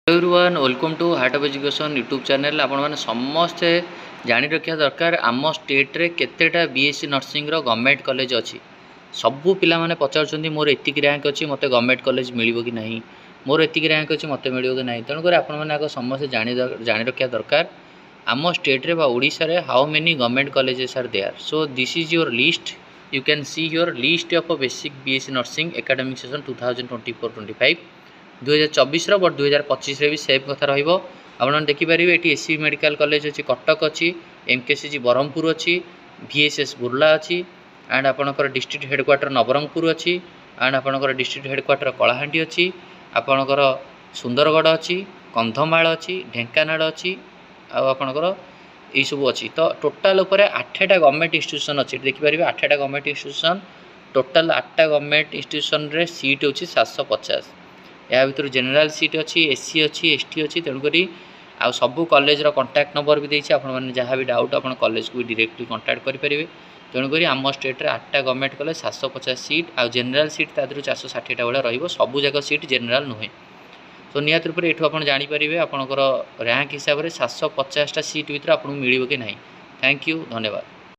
Everyone welcome to heart of education YouTube channel. आपण मैंने समस्ते जानी रखा दरकार आम स्टेट रे केतेटा बीएससी नर्सिंग रो गवर्नमेंट कॉलेज अच्छी। सबू पिला माने पचार मोर एतिक रैंक अच्छी मते गवर्नमेंट कॉलेज मिलिबो कि नहीं, मोर एतिक रैंक अच्छी मते मिलिबो कि नहीं। तेणुकर आपण मैंने आगे समस्ते जानी रखा दरकार आम स्टेट रे बा ओडिशा रे how many government colleges are there. So this is your list, you can see your list of basic BSc nursing academic session 2024-25 2024 but 2025 भी सेम कथा रहिबो। आपण देखिपारे ये एससी मेडिकल कॉलेज अच्छी कटक अच्छी, एमकेसीजी ब्रह्मपुर अच्छी, VSS बुर्ला अच्छी एंड आपणकर डिस्ट्रिक्ट हेडक्वार्टर नवरंगपुर अच्छी एंड आपणकर डिस्ट्रिक्ट हेडक्वार्टर कलाहांडी अच्छी, आपणकर सुंदरगढ़ अच्छी, कंधमाल अच्छी, ढेंकानाल अच्छी आपणकर यही सब अच्छी। तो टोटाल उपर 8टा गवर्नमेंट इंस्टीट्यूशन अच्छी देखिपारे 8टा गवर्नमेंट इंस्टीट्यूशन टोटाल 8टा गवर्नमेंट इंस्टीट्यूशन रे सीट होची 750। या भर जेनेल सीट अच्छी, एससी अच्छी, एसटी अच्छी। तेणुक आ सबू कॉलेज कंटाक्ट नंबर भी देती आपने जहाँ भी डाउट आप कॉलेज को भी डायरेक्टली कंटाक्ट करेंगे। तेणुक आम स्टेट रे 8टा गवर्नमेंट कॉलेज 750 सीट आ जेनेल सीट तादर 460टा भाया रही सबू जाक सीट जेनेल नुहे। तो निहत रूप से ये जानीपर आपंकर रैंक हिसाब से 750टा सीट भर आपको मिल कि ना। थैंक यू, धन्यवाद।